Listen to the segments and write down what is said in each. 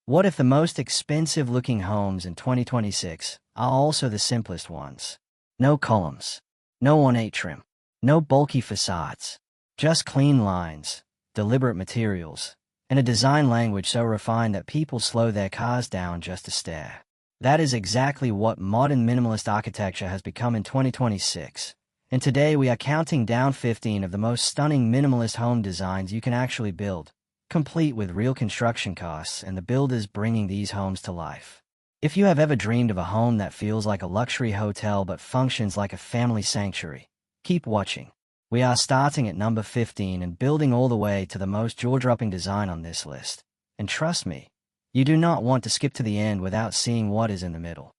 What if the most expensive-looking homes in 2026 are also the simplest ones? No columns, no ornate trim, no bulky facades, just clean lines, deliberate materials, and a design language so refined that people slow their cars down just to stare. That is exactly what modern minimalist architecture has become in 2026. And today we are counting down 15 of the most stunning minimalist home designs you can actually build, complete with real construction costs and the builders bringing these homes to life. If you have ever dreamed of a home that feels like a luxury hotel but functions like a family sanctuary, keep watching. We are starting at number 15 and building all the way to the most jaw-dropping design on this list. And trust me, you do not want to skip to the end without seeing what is in the middle.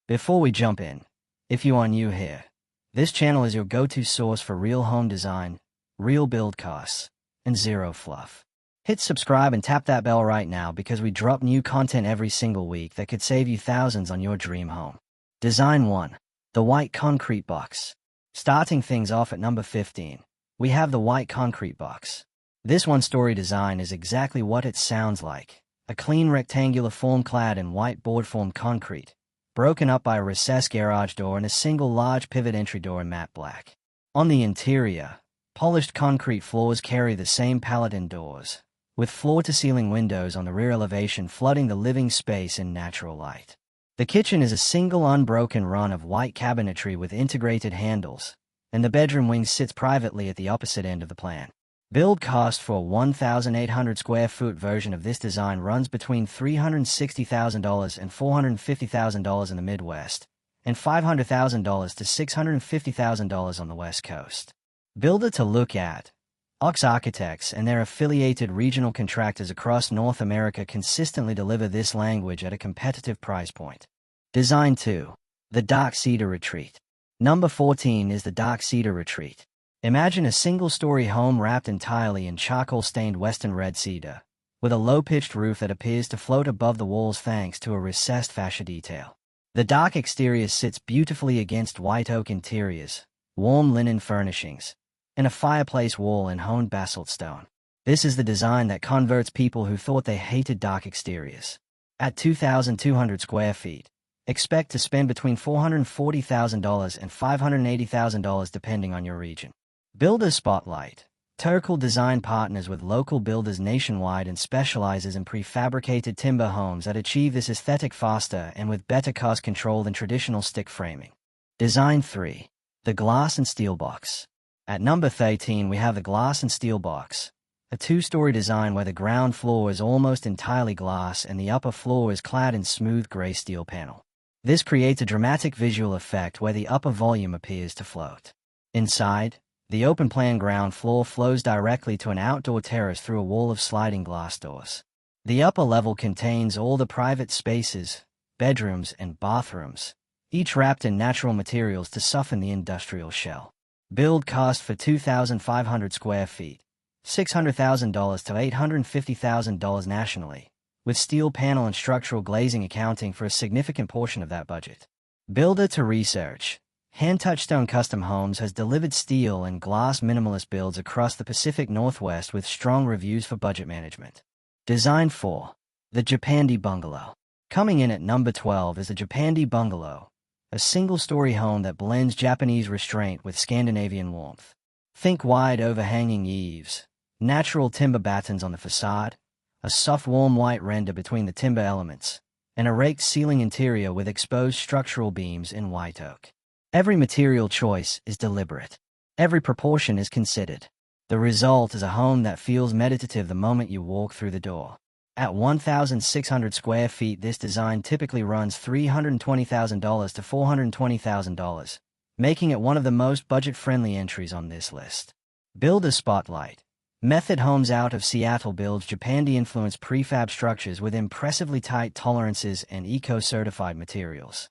Before we jump in, if you are new here, this channel is your go-to source for real home design, real build costs, and zero fluff. Hit subscribe and tap that bell right now because we drop new content every single week that could save you thousands on your dream home. Design 1. The white concrete box. Starting things off at number 15, we have the white concrete box. This one-story design is exactly what it sounds like. A clean rectangular form clad in white board-formed concrete, broken up by a recessed garage door and a single large pivot entry door in matte black. On the interior, polished concrete floors carry the same palette indoors, with floor-to-ceiling windows on the rear elevation flooding the living space in natural light. The kitchen is a single unbroken run of white cabinetry with integrated handles, and the bedroom wing sits privately at the opposite end of the plan. Build cost for a 1,800 square foot version of this design runs between $360,000 and $450,000 in the Midwest, and $500,000 to $650,000 on the West Coast. Builder to look at. Ox Architects and their affiliated regional contractors across North America consistently deliver this language at a competitive price point. Design 2. The Dark Cedar Retreat. Number 14 is the Dark Cedar Retreat. Imagine a single-story home wrapped entirely in charcoal-stained western red cedar, with a low-pitched roof that appears to float above the walls thanks to a recessed fascia detail. The dark exterior sits beautifully against white oak interiors, warm linen furnishings, and a fireplace wall in honed basalt stone. This is the design that converts people who thought they hated dark exteriors. At 2,200 square feet, expect to spend between $440,000 and $580,000 depending on your region. Builder Spotlight. Turkle Design partners with local builders nationwide and specializes in prefabricated timber homes that achieve this aesthetic faster and with better cost control than traditional stick framing. Design 3. The Glass and Steel Box. At number 13 we have the Glass and Steel Box, a two-story design where the ground floor is almost entirely glass and the upper floor is clad in smooth gray steel panel. This creates a dramatic visual effect where the upper volume appears to float. Inside, the open-plan ground floor flows directly to an outdoor terrace through a wall of sliding glass doors. The upper level contains all the private spaces, bedrooms, and bathrooms, each wrapped in natural materials to soften the industrial shell. Build cost for 2,500 square feet, $600,000 to $850,000 nationally, with steel panel and structural glazing accounting for a significant portion of that budget. Builder to research. Hand Touchstone Custom Homes has delivered steel and glass minimalist builds across the Pacific Northwest with strong reviews for budget management. Design 4. The Japandi Bungalow. Coming in at number 12 is the Japandi Bungalow, a single-story home that blends Japanese restraint with Scandinavian warmth. Think wide overhanging eaves, natural timber battens on the facade, a soft warm white render between the timber elements, and a raked ceiling interior with exposed structural beams in white oak. Every material choice is deliberate. Every proportion is considered. The result is a home that feels meditative the moment you walk through the door. At 1,600 square feet, this design typically runs $320,000 to $420,000, making it one of the most budget-friendly entries on this list. Builder Spotlight. Method Homes out of Seattle builds Japandi-influenced prefab structures with impressively tight tolerances and eco-certified materials.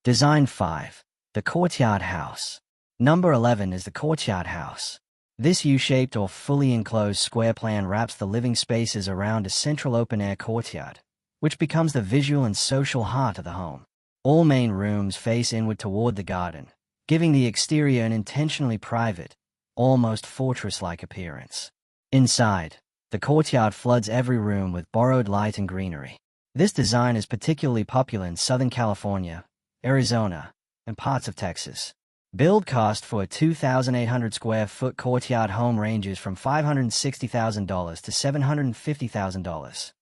Design 5. The Courtyard House. Number 11 is the Courtyard House. This U-shaped or fully enclosed square plan wraps the living spaces around a central open-air courtyard, which becomes the visual and social heart of the home. All main rooms face inward toward the garden, giving the exterior an intentionally private, almost fortress-like appearance. Inside, the courtyard floods every room with borrowed light and greenery. This design is particularly popular in Southern California, Arizona, and parts of Texas. Build cost for a 2,800 square foot courtyard home ranges from $560,000 to $750,000.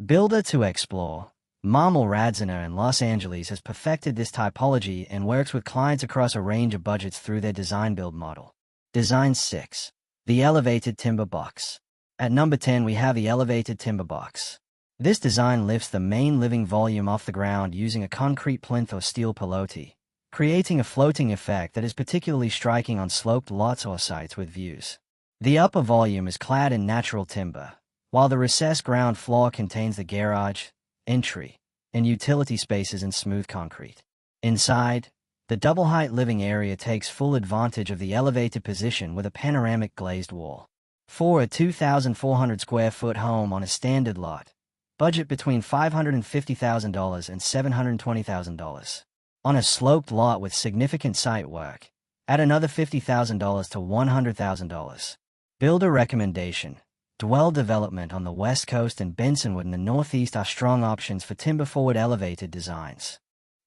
Builder to explore. Marmol Radziner in Los Angeles has perfected this typology and works with clients across a range of budgets through their design-build model. Design 6. The Elevated Timber Box. At number 10 we have the Elevated Timber Box. This design lifts the main living volume off the ground using a concrete plinth or steel pilotis, creating a floating effect that is particularly striking on sloped lots or sites with views. The upper volume is clad in natural timber, while the recessed ground floor contains the garage, entry, and utility spaces in smooth concrete. Inside, the double-height living area takes full advantage of the elevated position with a panoramic glazed wall. For a 2,400 square foot home on a standard lot, budget between $550,000 and $720,000. On a sloped lot with significant site work, add another $50,000 to $100,000. Builder recommendation. Dwell Development on the West Coast and Bensonwood in the Northeast are strong options for timber-forward elevated designs.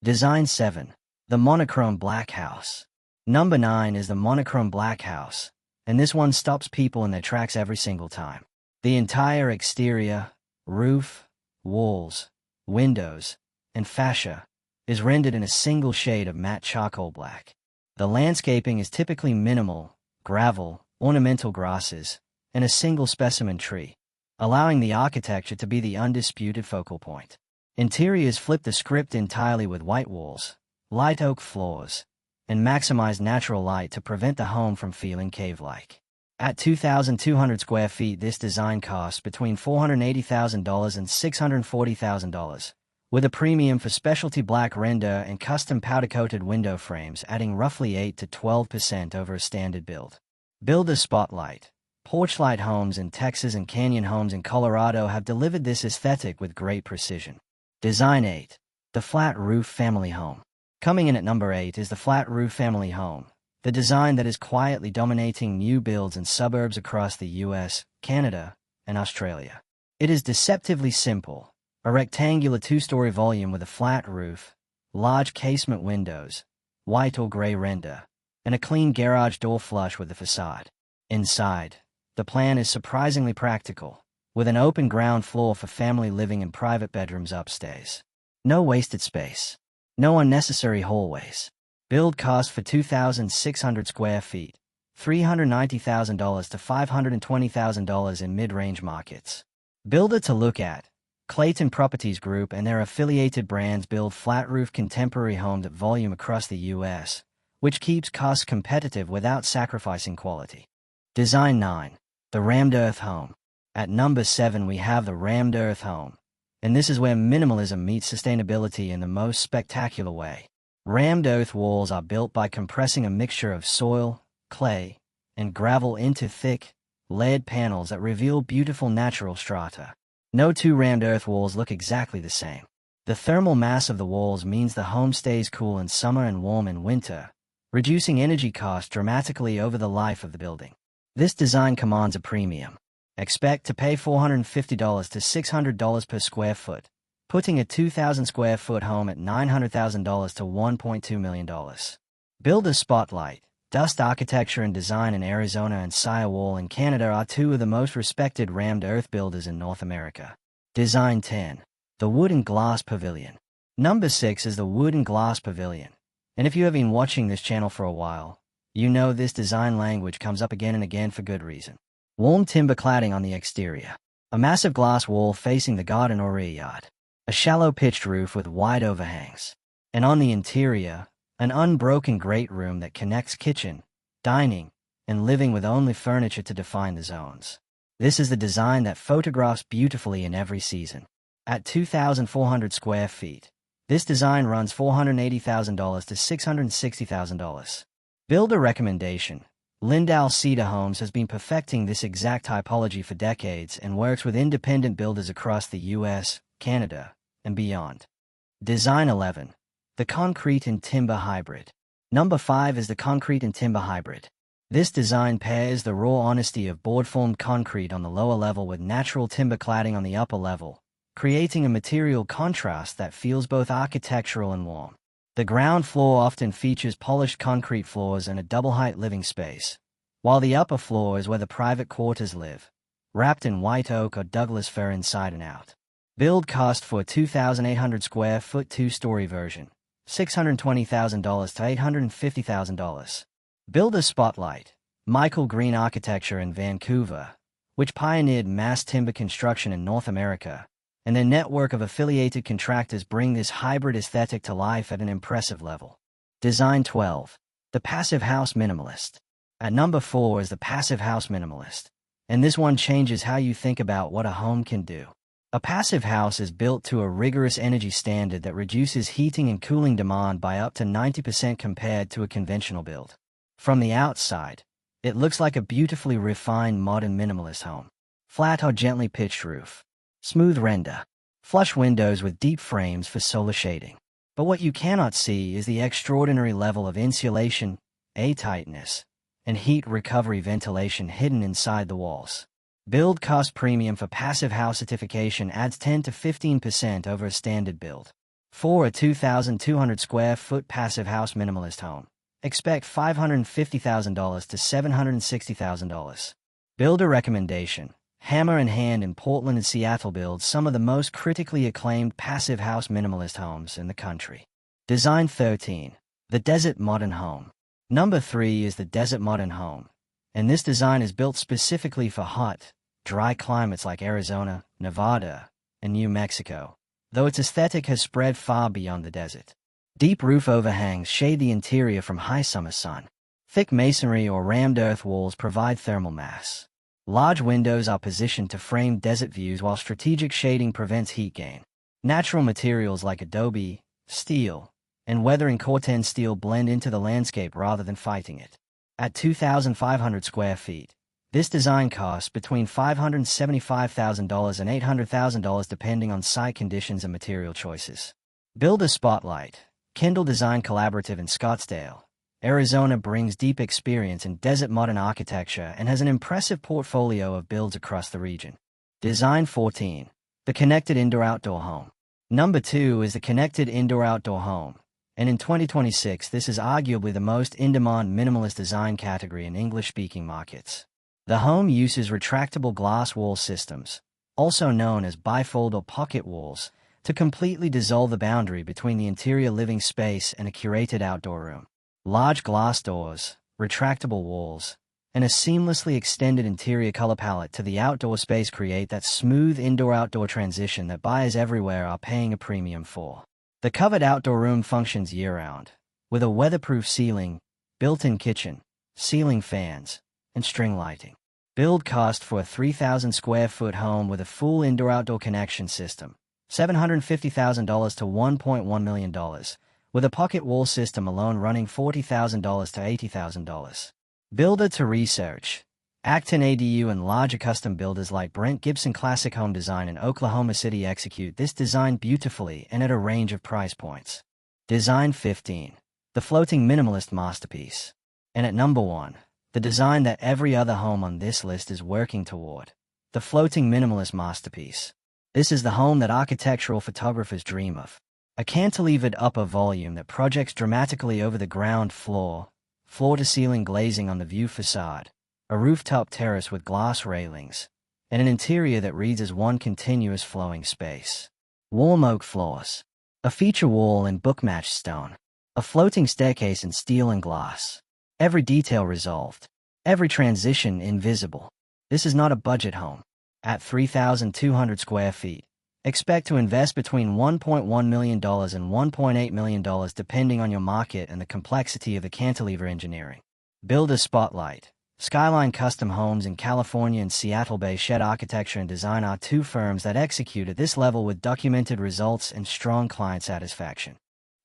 Design 7. The Monochrome Black House. Number 9 is the Monochrome Black House, and this one stops people in their tracks every single time. The entire exterior, roof, walls, windows, and fascia is rendered in a single shade of matte charcoal black. The landscaping is typically minimal, gravel, ornamental grasses, and a single specimen tree, allowing the architecture to be the undisputed focal point. Interiors flip the script entirely with white walls, light oak floors, and maximize natural light to prevent the home from feeling cave-like. At 2,200 square feet, this design costs between $480,000 and $640,000, with a premium for specialty black render and custom powder-coated window frames adding roughly 8 to 12% over a standard build. Builder Spotlight. Porchlight Homes in Texas and Canyon Homes in Colorado have delivered this aesthetic with great precision. Design 8. The Flat Roof Family Home. Coming in at number 8 is the Flat Roof Family Home, the design that is quietly dominating new builds in suburbs across the US, Canada, and Australia. It is deceptively simple, a rectangular 2-story volume with a flat roof, large casement windows, white or gray render, and a clean garage door flush with the facade. Inside, the plan is surprisingly practical, with an open ground floor for family living and private bedrooms upstairs. No wasted space. No unnecessary hallways. Build cost for 2,600 square feet, $390,000 to $520,000 in mid-range markets. Builder to look at. Clayton Properties Group and their affiliated brands build flat-roof contemporary homes at volume across the U.S., which keeps costs competitive without sacrificing quality. Design 9. The Rammed Earth Home. At number 7 we have the Rammed Earth Home, and this is where minimalism meets sustainability in the most spectacular way. Rammed earth walls are built by compressing a mixture of soil, clay, and gravel into thick, layered panels that reveal beautiful natural strata. No two rammed earth walls look exactly the same. The thermal mass of the walls means the home stays cool in summer and warm in winter, reducing energy costs dramatically over the life of the building. This design commands a premium. Expect to pay $450 to $600 per square foot, putting a 2,000 square foot home at $900,000 to $1.2 million. Builder Spotlight. Dust Architecture and Design in Arizona and Firewall in Canada are two of the most respected rammed earth builders in North America. Design 10. The Wood and Glass Pavilion. Number 6 is the Wood and Glass Pavilion, and if you have been watching this channel for a while, you know this design language comes up again and again for good reason. Warm timber cladding on the exterior. A massive glass wall facing the garden or rear yard. A shallow pitched roof with wide overhangs. And on the interior, an unbroken great room that connects kitchen, dining, and living with only furniture to define the zones. This is the design that photographs beautifully in every season. At 2,400 square feet, this design runs $480,000 to $660,000. Builder recommendation. Lindau Cedar Homes has been perfecting this exact typology for decades and works with independent builders across the US, Canada, and beyond. Design 11. The Concrete and Timber Hybrid. Number 5 is the Concrete and Timber Hybrid. This design pairs the raw honesty of board-formed concrete on the lower level with natural timber cladding on the upper level, creating a material contrast that feels both architectural and warm. The ground floor often features polished concrete floors and a double-height living space, while the upper floor is where the private quarters live, wrapped in white oak or Douglas fir inside and out. Build cost for a 2,800 square foot two-story version, $620,000 to $850,000. Builder spotlight: Michael Green Architecture in Vancouver, which pioneered mass timber construction in North America, and their network of affiliated contractors bring this hybrid aesthetic to life at an impressive level. Design 12. The Passive House Minimalist. At number 4 is the Passive House Minimalist, and this one changes how you think about what a home can do. A passive house is built to a rigorous energy standard that reduces heating and cooling demand by up to 90% compared to a conventional build. From the outside, it looks like a beautifully refined modern minimalist home. Flat or gently pitched roof. Smooth render. Flush windows with deep frames for solar shading. But what you cannot see is the extraordinary level of insulation, airtightness, and heat recovery ventilation hidden inside the walls. Build cost premium for passive house certification adds 10 to 15% over a standard build. For a 2,200 square foot passive house minimalist home, expect $550,000 to $760,000. Builder recommendation: Hammer and Hand in Portland and Seattle builds some of the most critically acclaimed passive house minimalist homes in the country. Design 13. The Desert Modern Home. Number 3 is the Desert Modern Home, and this design is built specifically for hot, dry climates like Arizona, Nevada, and New Mexico, though its aesthetic has spread far beyond the desert. Deep roof overhangs shade the interior from high summer sun. Thick masonry or rammed earth walls provide thermal mass. Large windows are positioned to frame desert views while strategic shading prevents heat gain. Natural materials like adobe, steel, and weathering corten steel blend into the landscape rather than fighting it. At 2,500 square feet, this design costs between $575,000 and $800,000 depending on site conditions and material choices. Builder spotlight: Kendall Design Collaborative in Scottsdale, Arizona brings deep experience in desert modern architecture and has an impressive portfolio of builds across the region. Design 14. The Connected Indoor-Outdoor Home. Number 2 is the Connected Indoor-Outdoor Home, and in 2026 this is arguably the most in-demand minimalist design category in English-speaking markets. The home uses retractable glass wall systems, also known as bifold or pocket walls, to completely dissolve the boundary between the interior living space and a curated outdoor room. Large glass doors, retractable walls, and a seamlessly extended interior color palette to the outdoor space create that smooth indoor-outdoor transition that buyers everywhere are paying a premium for. The covered outdoor room functions year-round, with a weatherproof ceiling, built-in kitchen, ceiling fans, and string lighting. Build cost for a 3,000 square foot home with a full indoor-outdoor connection system, $750,000 to $1.1 million, with a pocket wall system alone running $40,000 to $80,000. Builder to research: Acton ADU and larger custom builders like Brent Gibson Classic Home Design in Oklahoma City execute this design beautifully and at a range of price points. Design 15. The Floating Minimalist Masterpiece. And at number 1, the design that every other home on this list is working toward: the Floating Minimalist Masterpiece. This is the home that architectural photographers dream of. A cantilevered upper volume that projects dramatically over the ground floor, floor-to-ceiling glazing on the view facade, a rooftop terrace with glass railings, and an interior that reads as one continuous flowing space. Warm oak floors, a feature wall in book-matched stone, a floating staircase in steel and glass. Every detail resolved, every transition invisible. This is not a budget home. At 3,200 square feet, expect to invest between $1.1 million and $1.8 million depending on your market and the complexity of the cantilever engineering. Builder spotlight: Skyline Custom Homes in California and Seattle-based Shed Architecture and Design are two firms that execute at this level with documented results and strong client satisfaction.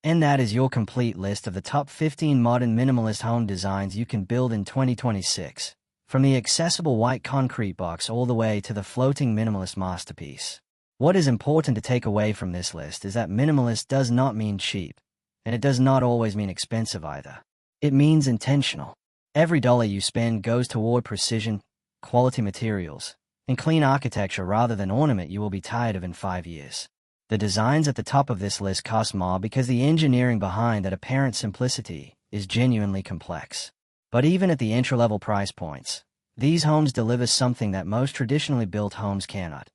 And that is your complete list of the top 15 modern minimalist home designs you can build in 2026, from the accessible white concrete box all the way to the floating minimalist masterpiece. What is important to take away from this list is that minimalist does not mean cheap, and it does not always mean expensive either. It means intentional. Every dollar you spend goes toward precision, quality materials, and clean architecture rather than ornament you will be tired of in 5 years. The designs at the top of this list cost more because the engineering behind that apparent simplicity is genuinely complex. But even at the entry-level price points, these homes deliver something that most traditionally built homes cannot: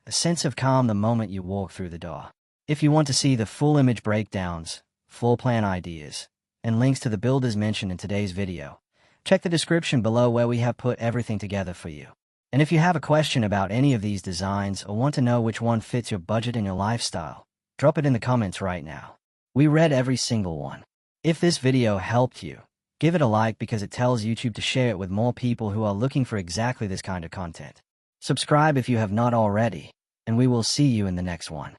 a sense of calm the moment you walk through the door. If you want to see the full image breakdowns, floor plan ideas, and links to the builders mentioned in today's video, check the description below where we have put everything together for you. And if you have a question about any of these designs or want to know which one fits your budget and your lifestyle, drop it in the comments right now. We read every single one. If this video helped you, give it a like because it tells YouTube to share it with more people who are looking for exactly this kind of content. Subscribe if you have not already, and we will see you in the next one.